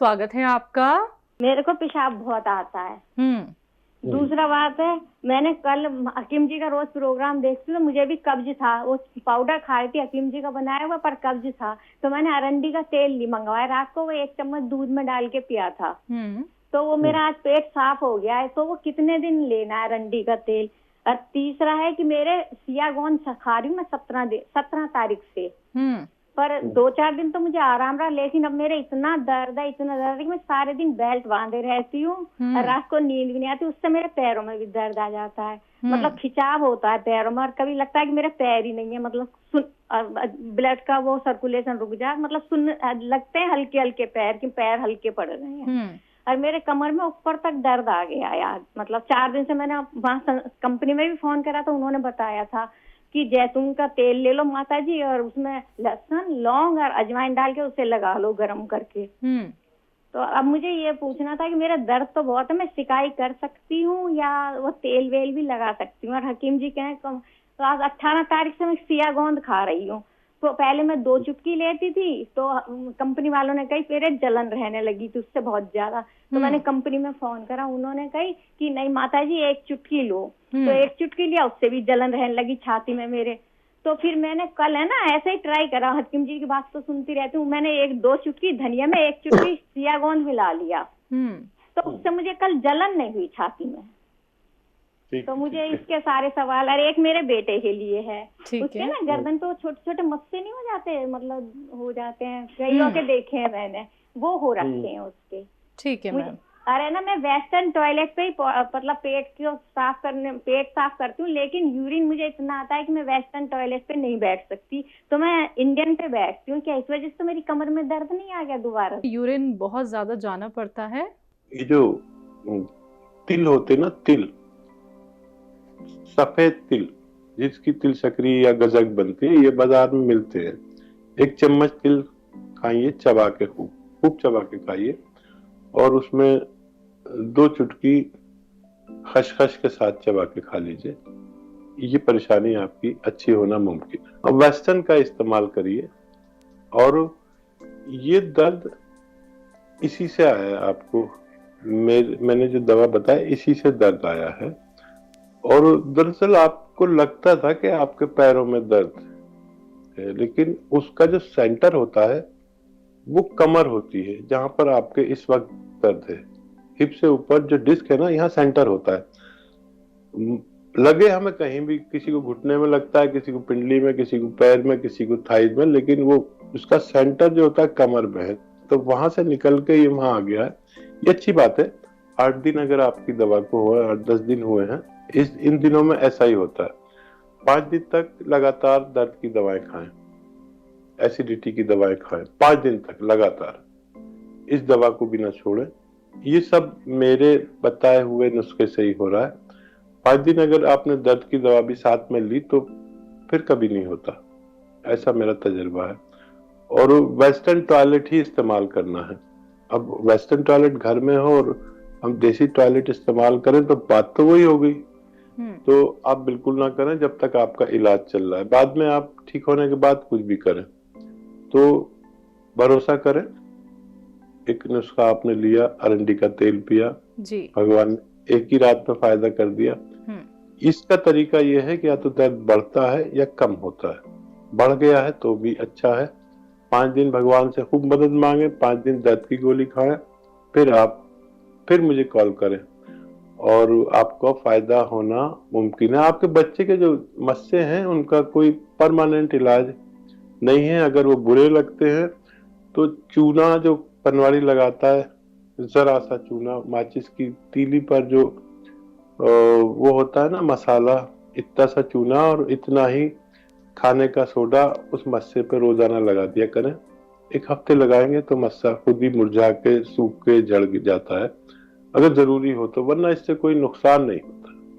स्वागत है आपका। मेरे को पेशाब बहुत आता है। दूसरा बात है, मैंने कल हकीम जी का रोज प्रोग्राम देखती तो मुझे भी कब्ज था। वो पाउडर खाई थी हकीम जी का बनाया हुआ, पर कब्ज था तो मैंने अरंडी का तेल मंगवाया रात को, वो 1 चम्मच दूध में डाल के पिया था। तो वो मेरा आज पेट साफ हो गया है। तो वो कितने दिन लेना है अरंडी का तेल? और तीसरा है कि मेरे सियागोन खा रही हूँ मैं 17 तारीख से, पर 2-4 दिन तो मुझे आराम रहा, लेकिन अब मेरे इतना दर्द है कि मैं सारे दिन बेल्ट बांधे रहती हूँ और रात को नींद भी नहीं आती। उससे मेरे पैरों में भी दर्द आ जाता है, मतलब खिंचाव होता है पैरों में, और कभी लगता है कि मेरे पैर ही नहीं है, मतलब ब्लड का वो सर्कुलेशन रुक जाए, मतलब लगते हैं हल्के हल्के पैर कि पैर हल्के पड़ रहे हैं। और मेरे कमर में ऊपर तक दर्द आ गया यार, मतलब 4 दिन से मैंने वहाँ कंपनी में भी फोन करा तो उन्होंने बताया था कि जैतून का तेल ले लो माता जी, और उसमें लहसुन लौंग और अजवाइन डाल के उसे लगा लो गरम करके। तो अब मुझे ये पूछना था कि मेरा दर्द तो बहुत है, मैं सिकाई कर सकती हूँ या वो तेल वेल भी लगा सकती हूँ? और हकीम जी कहें तो आज 18 तारीख से मैं सियागोंद खा रही हूँ। तो पहले मैं 2 चुटकी लेती थी तो कंपनी वालों ने कही मेरे जलन रहने लगी थी उससे बहुत ज्यादा। तो मैंने कंपनी में फोन करा, उन्होंने कही कि नहीं माता जी 1 चुटकी लो। तो 1 चुटकी लिया, उससे भी जलन रहने लगी छाती में मेरे। तो फिर मैंने कल है ना ऐसे ही ट्राई करा, हकीम जी की बात तो सुनती रहती हूँ, मैंने 1-2 चुटकी धनिया में 1 चुटकी सियागोंद मिला लिया। तो उससे मुझे कल जलन नहीं हुई छाती में। तो मुझे इसके सारे सवाल, और एक मेरे बेटे के लिए है, उसके ना गर्दन पे छोटे छोटे मस्से नहीं हो जाते, मतलब हो जाते हैं, कईयों के देखे हैं मैंने, वो हो रखे हैं उसके। ठीक है मैम। अरे ना मैं वेस्टर्न टॉयलेट पे ही मतलब पेट साफ करती हूँ, लेकिन यूरिन मुझे इतना आता है कि मैं वेस्टर्न टॉयलेट पे नहीं बैठ सकती, तो मैं इंडियन पे बैठती हूँ। क्या इस वजह से तो मेरी कमर में दर्द नहीं आ गया दोबारा? यूरिन बहुत ज्यादा जाना पड़ता है। ये जो तिल होते ना, तिल, सफेद तिल, जिसकी तिल शक्री या गजक बनती है, ये बाजार में मिलते हैं। 1 चम्मच तिल खाइए, चबा के खूब चबा के खाइए, और उसमें 2 चुटकी खसखस के साथ चबा के खा लीजिए। ये परेशानी आपकी अच्छी होना मुमकिन है। अब वेस्टर्न का इस्तेमाल करिए, और ये दर्द इसी से आया है आपको, मैंने जो दवा बताया इसी से दर्द आया है। और दरअसल आपको लगता था कि आपके पैरों में दर्द है, लेकिन उसका जो सेंटर होता है वो कमर होती है, जहां पर आपके इस वक्त दर्द है। हिप से ऊपर जो डिस्क है ना, यहाँ सेंटर होता है। लगे हमें कहीं भी, किसी को घुटने में लगता है, किसी को पिंडली में, किसी को पैर में, किसी को थाइज में, लेकिन वो उसका सेंटर जो होता है कमर में है, तो वहां से निकल के ये वहां आ गया है। ये अच्छी बात है। 8 दिन अगर आपकी दवा को हुआ, 8-10 दिन हुए हैं, इन दिनों में ऐसा ही होता है। 5 दिन तक लगातार दर्द की दवाएं खाएं, एसिडिटी की दवाएं खाएं, 5 दिन तक लगातार, इस दवा को भी ना छोड़ें। ये सब मेरे बताए हुए नुस्खे से ही हो रहा है। 5 दिन अगर आपने दर्द की दवा भी साथ में ली तो फिर कभी नहीं होता, ऐसा मेरा तजुर्बा है। और वेस्टर्न टॉयलेट ही इस्तेमाल करना है। अब वेस्टर्न टॉयलेट घर में हो और हम देसी टॉयलेट इस्तेमाल करें तो बात तो वही हो गई। तो आप बिल्कुल ना करें जब तक आपका इलाज चल रहा है। बाद में आप ठीक होने के बाद कुछ भी करें तो भरोसा करें। एक नुस्खा आपने लिया, अरंडी का तेल पिया जी, भगवान ने एक ही रात में फायदा कर दिया। इसका तरीका यह है कि या तो दर्द बढ़ता है या कम होता है। बढ़ गया है तो भी अच्छा है। 5 दिन भगवान से खूब मदद मांगे, 5 दिन दर्द की गोली खाएं, फिर मुझे कॉल करें और आपको फायदा होना मुमकिन है। आपके बच्चे के जो मस्से हैं उनका कोई परमानेंट इलाज नहीं है। अगर वो बुरे लगते हैं तो चूना जो पनवाड़ी लगाता है, जरा सा चूना, माचिस की तीली पर जो वो होता है ना मसाला, इतना सा चूना और इतना ही खाने का सोडा उस मस्से पे रोजाना लगा दिया करें। 1 हफ्ते लगाएंगे तो मस्सा खुद ही मुरझा के सूख के जड़ जाता है, अगर जरूरी हो तो, वरना इससे कोई नुकसान नहीं होता।